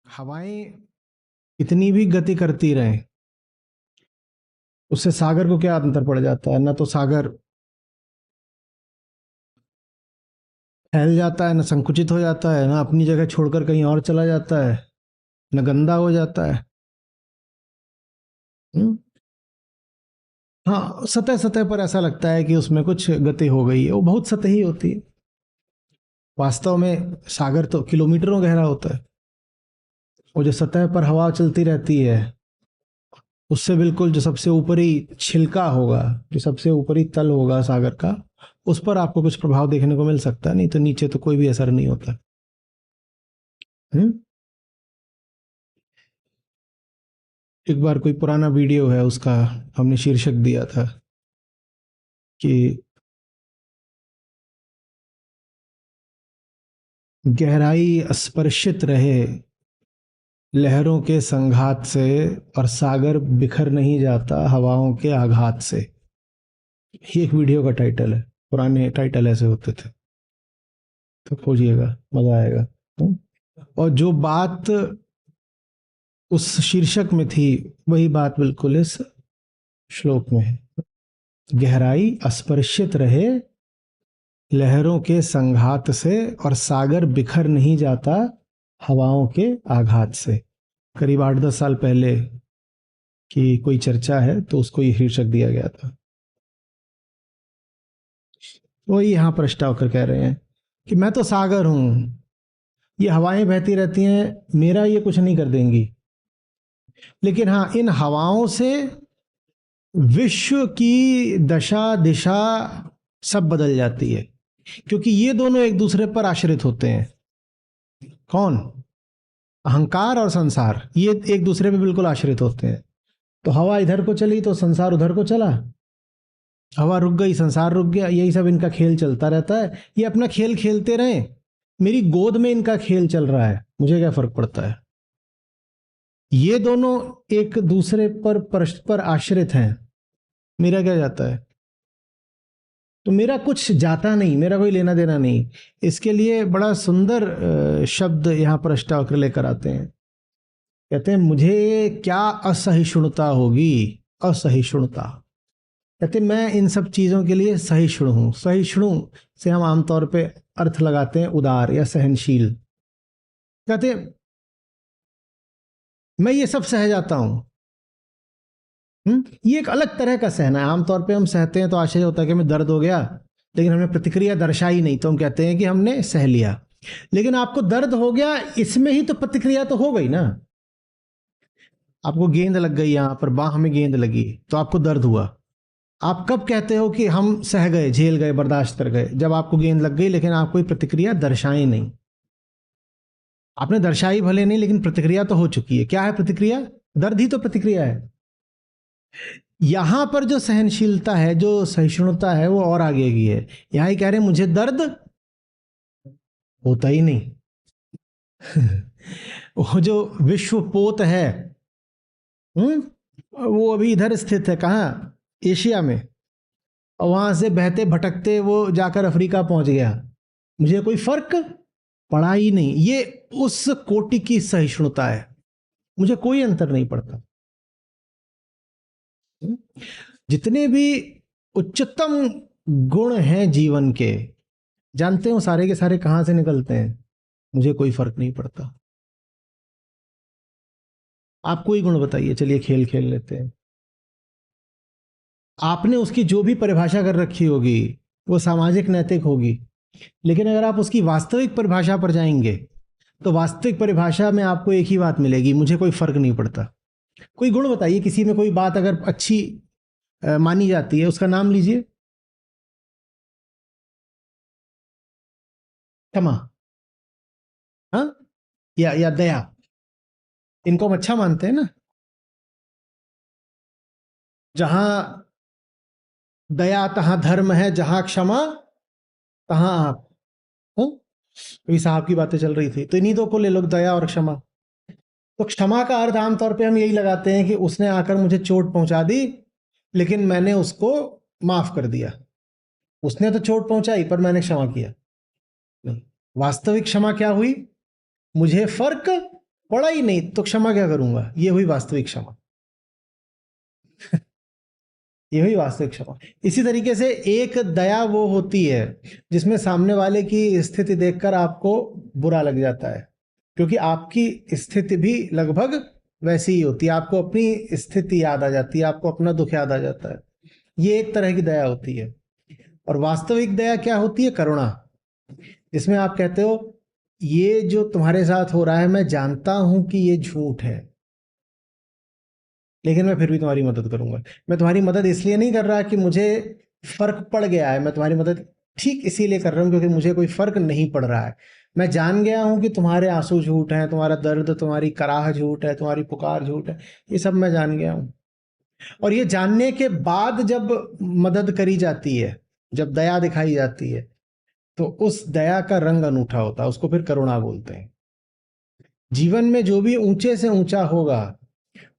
हवाएं कितनी भी गति करती रहें, उससे सागर को क्या अंतर पड़ जाता है? ना तो सागर फैल जाता है, ना संकुचित हो जाता है, ना अपनी जगह छोड़कर कहीं और चला जाता है, ना गंदा हो जाता है। हम्म? हाँ, सतह सतह पर ऐसा लगता है कि उसमें कुछ गति हो गई है, वो बहुत सतही होती है। वास्तव में सागर तो किलोमीटरों गहरा होता है। वो जो सतह पर हवा चलती रहती है, उससे बिल्कुल जो सबसे ऊपरी छिलका होगा, जो सबसे ऊपरी तल होगा सागर का, उस पर आपको कुछ प्रभाव देखने को मिल सकता है, नहीं तो नीचे तो कोई भी असर नहीं होता। हम्म? एक बार कोई पुराना वीडियो है, उसका हमने शीर्षक दिया था कि गहराई स्पर्शित रहे लहरों के संघात से, और सागर बिखर नहीं जाता हवाओं के आघात से। ये एक वीडियो का टाइटल है। पुराने टाइटल ऐसे होते थे, तो खोजिएगा, मजा आएगा। और जो बात उस शीर्षक में थी, वही बात बिल्कुल इस श्लोक में है। गहराई स्पर्शित रहे लहरों के संघात से, और सागर बिखर नहीं जाता हवाओं के आघात से। करीब 8-10 साल पहले की कोई चर्चा है, तो उसको ये शीर्षक दिया गया था। वही यहाँ प्रश्न होकर कह रहे हैं कि मैं तो सागर हूं, ये हवाएं बहती रहती हैं, मेरा ये कुछ नहीं कर देंगी। लेकिन हाँ, इन हवाओं से विश्व की दशा दिशा सब बदल जाती है, क्योंकि ये दोनों एक दूसरे पर आश्रित होते हैं। कौन? अहंकार और संसार, ये एक दूसरे पे बिल्कुल आश्रित होते हैं। तो हवा इधर को चली तो संसार उधर को चला, हवा रुक गई संसार रुक गया। यही सब इनका खेल चलता रहता है। ये अपना खेल खेलते रहें, मेरी गोद में इनका खेल चल रहा है, मुझे क्या फर्क पड़ता है। ये दोनों एक दूसरे पर परस्पर आश्रित हैं, मेरा क्या जाता है। तो मेरा कुछ जाता नहीं, मेरा कोई लेना देना नहीं। इसके लिए बड़ा सुंदर शब्द यहाँ पर अष्टावक्र लेकर आते हैं। कहते हैं मुझे क्या असहिष्णुता होगी। असहिष्णुता, कहते मैं इन सब चीजों के लिए सहिष्णु हूं। सहिष्णु से हम आमतौर पे अर्थ लगाते हैं उदार या सहनशील। कहते मैं ये सब सह जाता हूं। ये एक अलग तरह का सहना है। आमतौर पे हम सहते हैं तो आशय होता है कि हमें दर्द हो गया, लेकिन हमने प्रतिक्रिया दर्शाई नहीं, तो हम कहते हैं कि हमने सह लिया। लेकिन आपको दर्द हो गया, इसमें ही तो प्रतिक्रिया तो हो गई ना। आपको गेंद लग गई, यहां पर बाह में गेंद लगी, तो आपको दर्द हुआ। आप कब कहते हो कि हम सह गए, झेल गए, बर्दाश्त कर गए? जब आपको गेंद लग गई, लेकिन आप कोई प्रतिक्रिया दर्शाए नहीं। आपने दर्शाई भले नहीं, लेकिन प्रतिक्रिया तो हो चुकी है। क्या है प्रतिक्रिया? दर्द ही तो प्रतिक्रिया है। यहां पर जो सहनशीलता है, जो सहिष्णुता है, वो और आगे की है। यहां ही कह रहे हैं मुझे दर्द होता ही नहीं। वो जो विश्व पोत है, वो अभी इधर स्थित है, कहाँ? एशिया में। और वहां से बहते भटकते वो जाकर अफ्रीका पहुंच गया, मुझे कोई फर्क पड़ा ही नहीं। ये उस कोटि की सहिष्णुता है, मुझे कोई अंतर नहीं पड़ता। जितने भी उच्चतम गुण हैं जीवन के, जानते हो सारे के सारे कहां से निकलते हैं? मुझे कोई फर्क नहीं पड़ता। आप कोई गुण बताइए, चलिए खेल खेल लेते हैं। आपने उसकी जो भी परिभाषा कर रखी होगी, वो सामाजिक नैतिक होगी, लेकिन अगर आप उसकी वास्तविक परिभाषा पर जाएंगे, तो वास्तविक परिभाषा में आपको एक ही बात मिलेगी, मुझे कोई फर्क नहीं पड़ता। कोई गुण बताइए, किसी में कोई बात अगर अच्छी मानी जाती है, उसका नाम लीजिए। क्षमा, हाँ, या दया, इनको हम अच्छा मानते हैं ना। जहां दया तहां धर्म है, जहां क्षमा तहां आप। हाँ? तो साहब की बातें चल रही थी, तो इन्हीं दो को ले लो, दया और क्षमा। तो क्षमा का अर्थ आमतौर पे हम यही लगाते हैं कि उसने आकर मुझे चोट पहुंचा दी, लेकिन मैंने उसको माफ कर दिया। उसने तो चोट पहुंचाई, पर मैंने क्षमा किया नहीं। वास्तविक क्षमा क्या हुई? मुझे फर्क पड़ा ही नहीं तो क्षमा क्या करूंगा? ये हुई वास्तविक क्षमा। ये हुई वास्तविक क्षमा। इसी तरीके से एक दया वो होती है जिसमें सामने वाले की स्थिति देखकर आपको बुरा लग जाता है, क्योंकि आपकी स्थिति भी लगभग वैसी ही होती है, आपको अपनी स्थिति याद आ जाती है, आपको अपना दुख याद आ जाता है। ये एक तरह की दया होती है। और वास्तविक दया क्या होती है? करुणा, जिसमें आप कहते हो ये जो तुम्हारे साथ हो रहा है मैं जानता हूं कि ये झूठ है, लेकिन मैं फिर भी तुम्हारी मदद करूंगा। मैं तुम्हारी मदद इसलिए नहीं कर रहा कि मुझे फर्क पड़ गया है, मैं तुम्हारी मदद ठीक इसीलिए कर रहा हूं क्योंकि मुझे कोई फर्क नहीं पड़ रहा है। मैं जान गया हूं कि तुम्हारे आंसू झूठ हैं, तुम्हारा दर्द, तुम्हारी कराह झूठ है, तुम्हारी पुकार झूठ है, ये सब मैं जान गया हूं। और ये जानने के बाद जब मदद करी जाती है, जब दया दिखाई जाती है, तो उस दया का रंग अनूठा होता है, उसको फिर करुणा बोलते हैं। जीवन में जो भी ऊंचे से ऊंचा होगा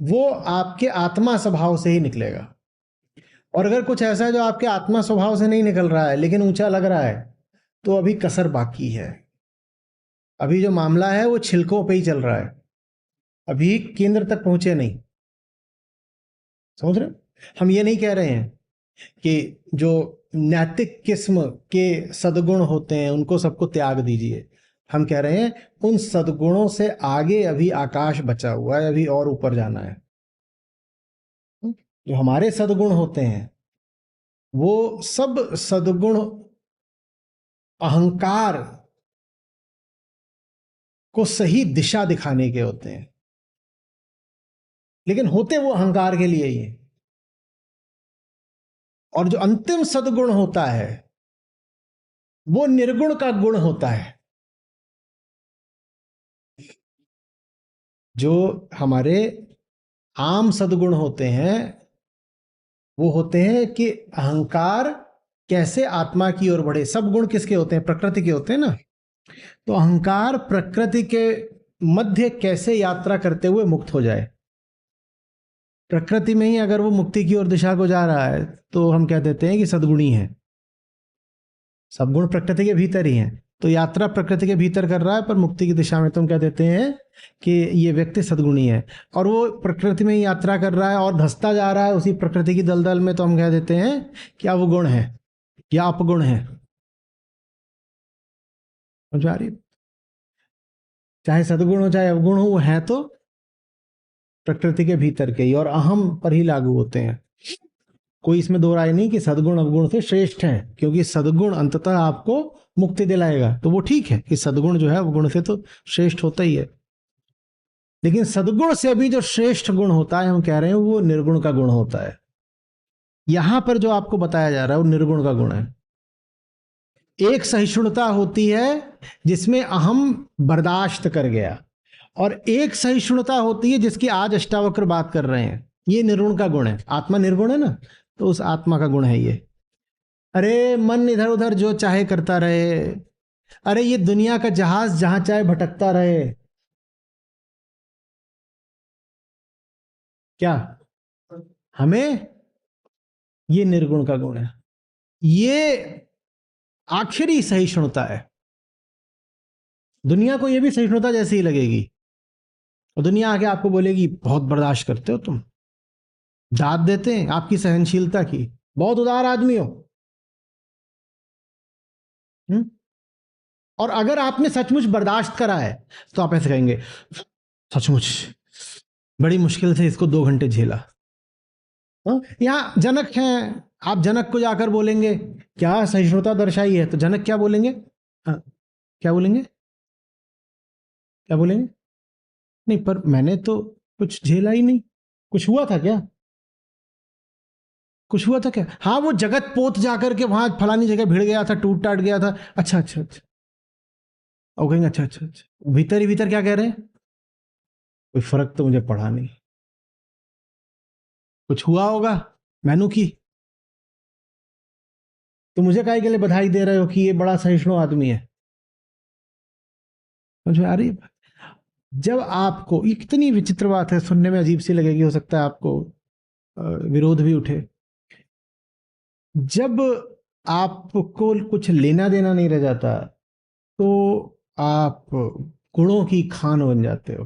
वो आपके आत्मा स्वभाव से ही निकलेगा। और अगर कुछ ऐसा है जो आपके आत्मा स्वभाव से नहीं निकल रहा है लेकिन ऊंचा लग रहा है, तो अभी कसर बाकी है। अभी जो मामला है वो छिलकों पे ही चल रहा है, अभी केंद्र तक पहुंचे नहीं। समझ रहे? हम ये नहीं कह रहे हैं कि जो नैतिक किस्म के सद्गुण होते हैं उनको सबको त्याग दीजिए। हम कह रहे हैं उन सद्गुणों से आगे अभी आकाश बचा हुआ है, अभी और ऊपर जाना है। जो हमारे सद्गुण होते हैं वो सब सद्गुण अहंकार को सही दिशा दिखाने के होते हैं, लेकिन होते वो अहंकार के लिए ही है। और जो अंतिम सद्गुण होता है वो निर्गुण का गुण होता है। जो हमारे आम सद्गुण होते हैं वो होते हैं कि अहंकार कैसे आत्मा की ओर बढ़े। सब गुण किसके होते हैं? प्रकृति के होते हैं ना। तो अहंकार प्रकृति के मध्य कैसे यात्रा करते हुए मुक्त हो जाए। प्रकृति में ही अगर वो मुक्ति की ओर दिशा को जा रहा है तो हम कह देते हैं कि सद्गुणी है। सब गुण प्रकृति के भीतर ही हैं, तो यात्रा प्रकृति के भीतर कर रहा है पर मुक्ति की दिशा में, तो हम कह देते हैं कि ये व्यक्ति सद्गुणी है। और वो प्रकृति में ही यात्रा कर रहा है और धंसता जा रहा है उसी प्रकृति की दलदल में, तो हम कह देते हैं कि वो गुण है या अपगुण है। समझ आ रही? चाहे सद्गुण हो चाहे अवगुण हो, वो है तो प्रकृति के भीतर के ही और अहम पर ही लागू होते हैं। कोई इसमें दो राय नहीं कि सद्गुण अवगुण से श्रेष्ठ है, क्योंकि सद्गुण अंततः आपको मुक्ति दिलाएगा, तो वो ठीक है कि सद्गुण जो है अवगुण से तो श्रेष्ठ होता ही है। लेकिन सद्गुण से भी जो श्रेष्ठ गुण होता है हम कह रहे हैं वो निर्गुण का गुण होता है। यहां पर जो आपको बताया जा रहा है वो निर्गुण का गुण है। एक सहिष्णुता होती है जिसमें अहम बर्दाश्त कर गया, और एक सहिष्णुता होती है जिसकी आज अष्टावक्र बात कर रहे हैं, ये निर्गुण का गुण है। आत्मा निर्गुण है ना, तो उस आत्मा का गुण है ये। अरे मन इधर उधर जो चाहे करता रहे, अरे ये दुनिया का जहाज जहां चाहे भटकता रहे, क्या हमें? ये निर्गुण का गुण है। ये आखिरी सहिष्णुता है। दुनिया को ये भी सहिष्णुता जैसी ही लगेगी, और दुनिया आके आपको बोलेगी बहुत बर्दाश्त करते हो तुम, दाद देते हैं आपकी सहनशीलता की, बहुत उदार आदमी हो। और अगर आपने सचमुच बर्दाश्त करा है तो आप ऐसे कहेंगे सचमुच बड़ी मुश्किल से इसको 2 घंटे झेला। यहाँ जनक हैं, आप जनक को जाकर बोलेंगे क्या सहिष्णुता दर्शाई है, तो जनक क्या बोलेंगे? हाँ, क्या बोलेंगे? क्या बोलेंगे? नहीं पर मैंने तो कुछ झेला ही नहीं, कुछ हुआ था क्या? कुछ हुआ था क्या? हाँ वो जगत पोत जाकर के वहां फलानी जगह भिड़ गया था, टूट टाट गया था। अच्छा अच्छा अच्छा, और कहेंगे अच्छा अच्छा अच्छा, भीतर ही भीतर क्या कह रहे हैं? कोई फर्क तो मुझे पड़ा नहीं, कुछ हुआ होगा मैनू की, तो मुझे काहे के लिए बधाई दे रहे हो कि ये बड़ा सहिष्णु आदमी है। मुझे आ रही है? जब आपको, इतनी विचित्र बात है, सुनने में अजीब सी लगेगी, हो सकता है आपको विरोध भी उठे, जब आपको कुछ लेना देना नहीं रह जाता तो आप गुणों की खान बन जाते हो।